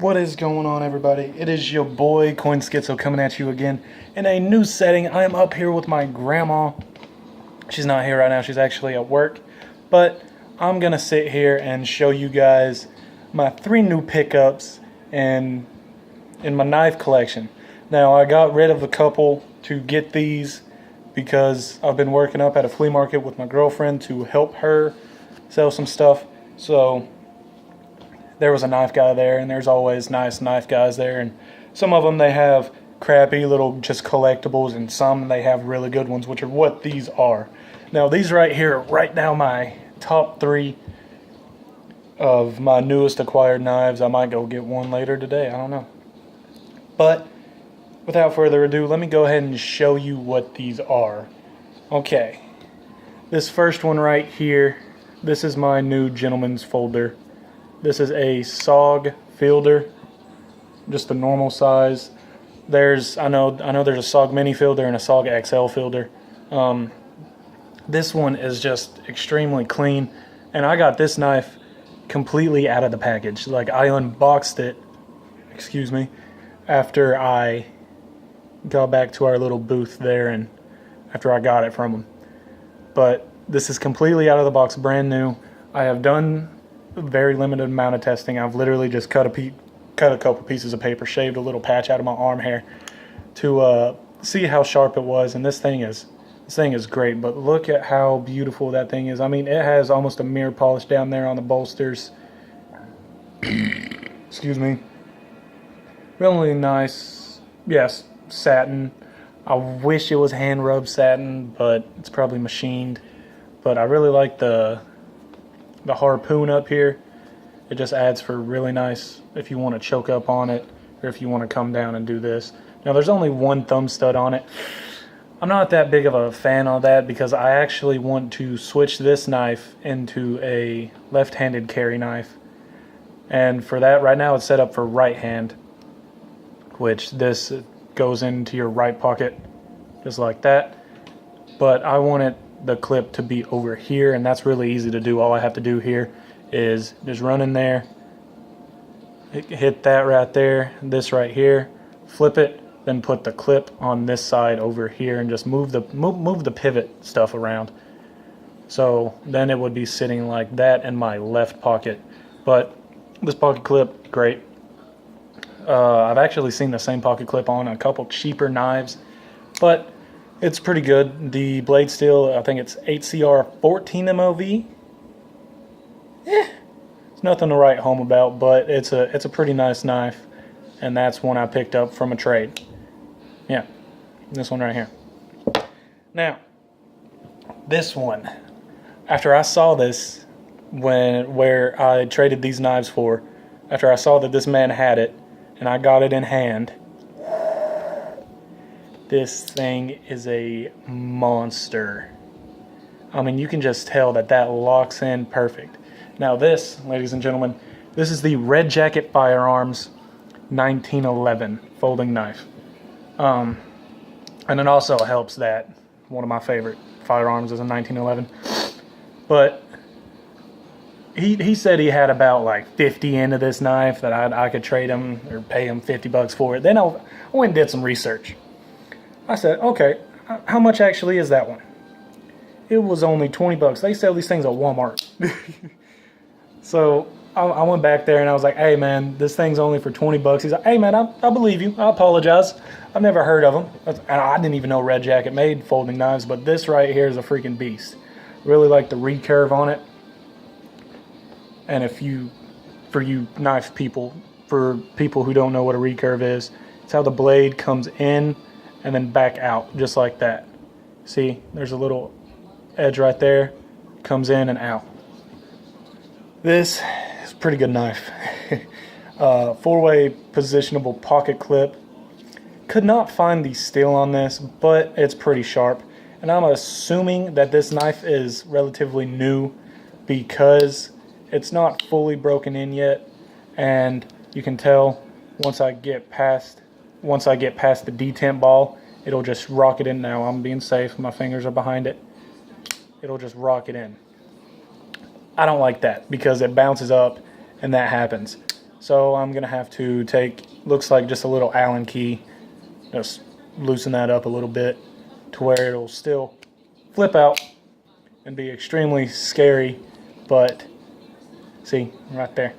What is going on, everybody? It is your boy Coin Schizo coming at you again in a new setting. I am up here with my grandma. She's not here right now, she's actually at work, but I'm gonna sit here and show you guys my 3 new pickups in my knife collection. Now, I got rid of a couple to get these because I've been working up at a flea market with my girlfriend to help her sell some stuff. So there was a knife guy there, and there's always nice knife guys there, and some of them they have crappy little just collectibles, and some they have really good ones, which are what these are. Now these right here are right now my top 3 of my newest acquired knives. I might go get one later today, I don't know. But without further ado, let me go ahead and show you what these are. Okay, this first one right here, this is my new gentleman's folder. This is a SOG fielder, just the normal size. I know there's a SOG mini fielder and a SOG XL fielder. This one is just extremely clean, and I got this knife completely out of the package. Like, I unboxed it, excuse me, after I got back to our little booth there, and after I got it from them. But this is completely out of the box, brand new. I have done a very limited amount of testing. I've literally just cut a couple pieces of paper, shaved a little patch out of my arm hair to see how sharp it was, and this thing is great. But look at how beautiful that thing is. I mean, it has almost a mirror polish down there on the bolsters. Excuse me. Really nice. Yes, satin. I wish it was hand rubbed satin, but it's probably machined. But I really like the harpoon up here. It just adds for really nice if you want to choke up on it, or if you want to come down and do this. Now there's only one thumb stud on it. I'm not that big of a fan of that because I actually want to switch this knife into a left-handed carry knife, and for that right now it's set up for right hand, which this goes into your right pocket just like that. But I want the clip to be over here, and that's really easy to do. All I have to do here is just run in there, hit that right there, this right here, flip it, then put the clip on this side over here, and just move the pivot stuff around. So then it would be sitting like that in my left pocket. But this pocket clip, great. I've actually seen the same pocket clip on a couple cheaper knives, but it's pretty good. The blade steel, I think it's 8CR 14 MOV. It's nothing to write home about, but it's a pretty nice knife, and that's one I picked up from a trade. Yeah, this one right here. Now, this one, after I saw this, where I traded these knives for, after I saw that this man had it, and I got it in hand, this thing is a monster. I mean, you can just tell that locks in perfect. Now this, ladies and gentlemen, this is the Red Jacket Firearms 1911 folding knife. And it also helps that one of my favorite firearms is a 1911. But he said he had about like 50 into this knife that I could trade him or pay him $50 for it. Then I went and did some research. I said, okay, how much actually is that one? It was only 20 bucks. They sell these things at Walmart. So I went back there and I was like, hey man, this thing's only for 20 bucks. He's like, hey man, I believe you. I apologize. I've never heard of them. And I didn't even know Red Jacket made folding knives, but this right here is a freaking beast. Really like the recurve on it. And for you knife people, for people who don't know what a recurve is, it's how the blade comes in and then back out, just like that. See, there's a little edge right there, comes in and out. This is a pretty good knife. 4-way positionable pocket clip. Could not find the steel on this, but it's pretty sharp. And I'm assuming that this knife is relatively new because it's not fully broken in yet. And you can tell once I get past the detent ball, it'll just rock it in. Now I'm being safe, my fingers are behind it. It'll just rock it in. I don't like that because it bounces up and that happens. So I'm gonna have to take, looks like just a little Allen key, just loosen that up a little bit to where it'll still flip out and be extremely scary. But see, right there.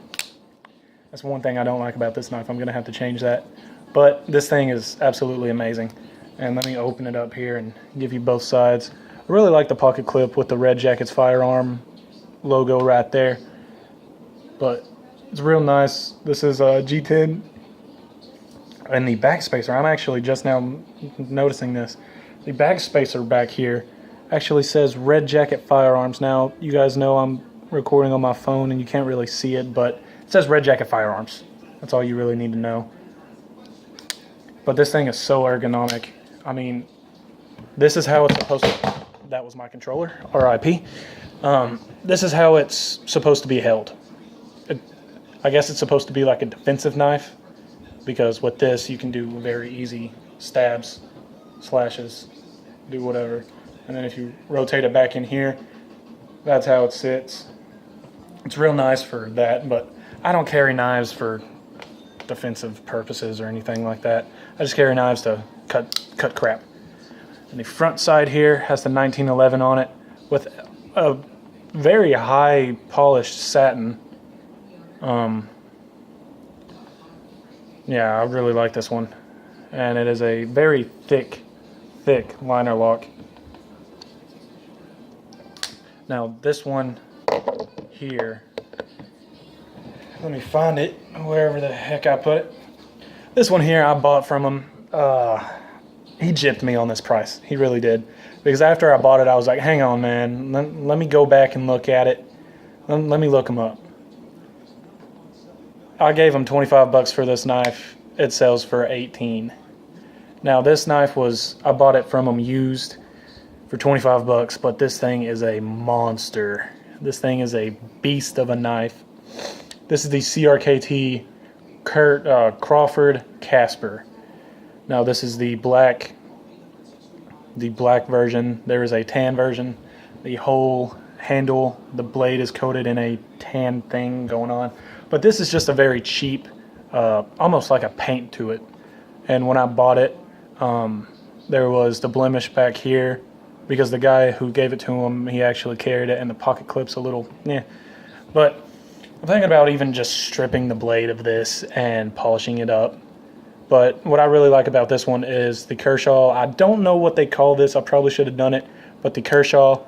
That's one thing I don't like about this knife. I'm gonna have to change that. But this thing is absolutely amazing. And let me open it up here and give you both sides. I really like the pocket clip with the Red Jackets firearm logo right there. But it's real nice. This is a G10. And the back spacer, I'm actually just now noticing this. The back spacer back here actually says Red Jacket Firearms. Now, you guys know I'm recording on my phone and you can't really see it, but it says Red Jacket Firearms. That's all you really need to know. But this thing is so ergonomic. I mean, this is how it's supposed to... That was my controller, RIP. This is how it's supposed to be held. I guess it's supposed to be like a defensive knife, because with this you can do very easy stabs, slashes, do whatever. And then if you rotate it back in here, that's how it sits. It's real nice for that, but I don't carry knives for defensive purposes or anything like that. I just carry knives to cut crap. And the front side here has the 1911 on it with a very high polished satin. Yeah, I really like this one. And it is a very thick liner lock. Now this one here, let me find it wherever the heck I put it. This one here I bought from him. He gypped me on this price. He really did. Because after I bought it, I was like, hang on, man. Let me go back and look at it. Let me look him up. I gave him 25 bucks for this knife. It sells for 18. Now this knife was, I bought it from him used for 25 bucks, but this thing is a monster. This thing is a beast of a knife. This is the CRKT Crawford Casper. Now this is the black version. There is a tan version. The whole handle, the blade is coated in a tan thing going on. But this is just a very cheap, almost like a paint to it. And when I bought it, there was the blemish back here because the guy who gave it to him, he actually carried it and the pocket clip's a little, yeah. But I'm thinking about even just stripping the blade of this and polishing it up. But what I really like about this one is the Kershaw. I don't know what they call this. I probably should have done it. But the Kershaw,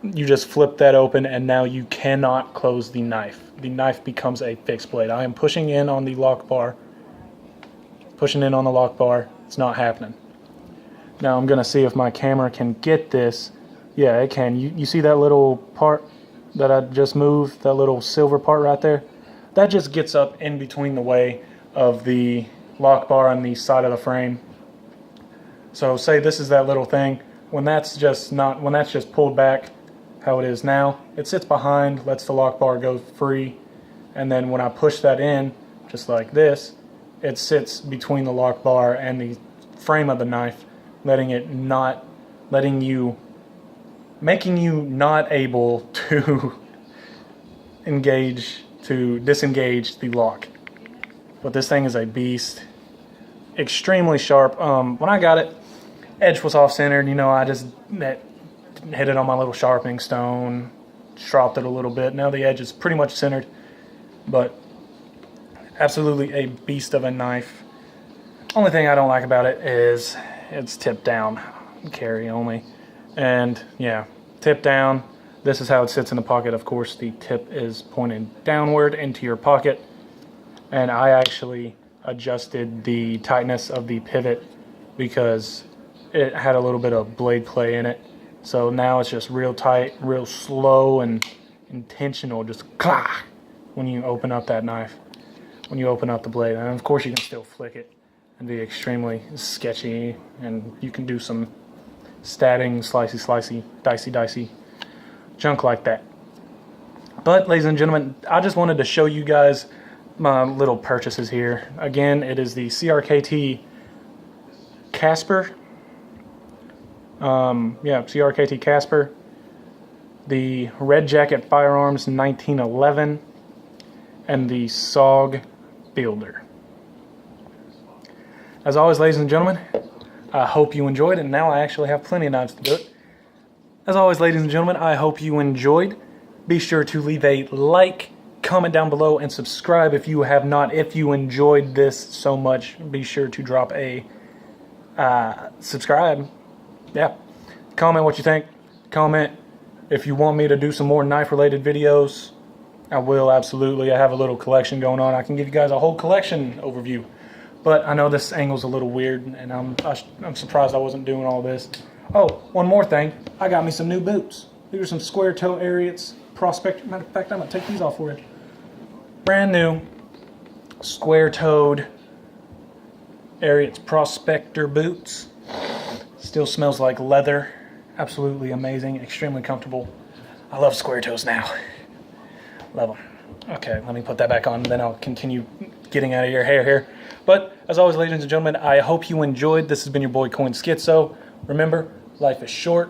you just flip that open and now you cannot close the knife. The knife becomes a fixed blade. I am pushing in on the lock bar. Pushing in on the lock bar. It's not happening. Now I'm going to see if my camera can get this. Yeah, it can. You see that little part that I just moved? That little silver part right there? That just gets up in between the way of the lock bar on the side of the frame. So say this is that little thing. When that's just pulled back how it is now, it sits behind, lets the lock bar go free, and then when I push that in, just like this, it sits between the lock bar and the frame of the knife, making you not able to disengage the lock. But this thing is a beast, extremely sharp. When I got it, edge was off centered. You know, I just hit it on my little sharpening stone, stropped it a little bit. Now the edge is pretty much centered, but absolutely a beast of a knife. Only thing I don't like about it is it's tip down, carry only. And yeah, tip down. This is how it sits in the pocket. Of course, the tip is pointed downward into your pocket. And I actually adjusted the tightness of the pivot because it had a little bit of blade play in it. So now it's just real tight, real slow and intentional, just clack when you open up that knife, when you open up the blade. And of course you can still flick it and be extremely sketchy, and you can do some statting, slicey, dicey junk like that. But ladies and gentlemen, I just wanted to show you guys my little purchases here. Again, it is the CRKT Casper. CRKT Casper. The Red Jacket Firearms 1911. And the SOG builder. As always, ladies and gentlemen, I hope you enjoyed, and now I actually have plenty of knives to do it. As always, ladies and gentlemen, I hope you enjoyed. Be sure to leave a like, comment down below, and subscribe if you have not. If you enjoyed this so much, be sure to drop a subscribe. Yeah. Comment what you think. Comment if you want me to do some more knife-related videos. I will, absolutely. I have a little collection going on. I can give you guys a whole collection overview. But I know this angle's a little weird, and I'm surprised I wasn't doing all this. Oh, one more thing. I got me some new boots. These are some square toe Ariats Prospector. Matter of fact, I'm going to take these off for you. Brand new square-toed Ariats Prospector boots. Still smells like leather. Absolutely amazing. Extremely comfortable. I love square toes now. Love them. Okay, let me put that back on, and then I'll continue getting out of your hair here. But, as always, ladies and gentlemen, I hope you enjoyed. This has been your boy, Coin Schizo. Remember, life is short.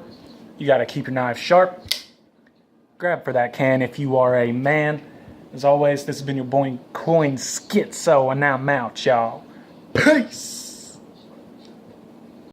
You got to keep your knife sharp. Grab for that can if you are a man. As always, this has been your boy, Coin Schizo, and now I'm out, y'all. Peace!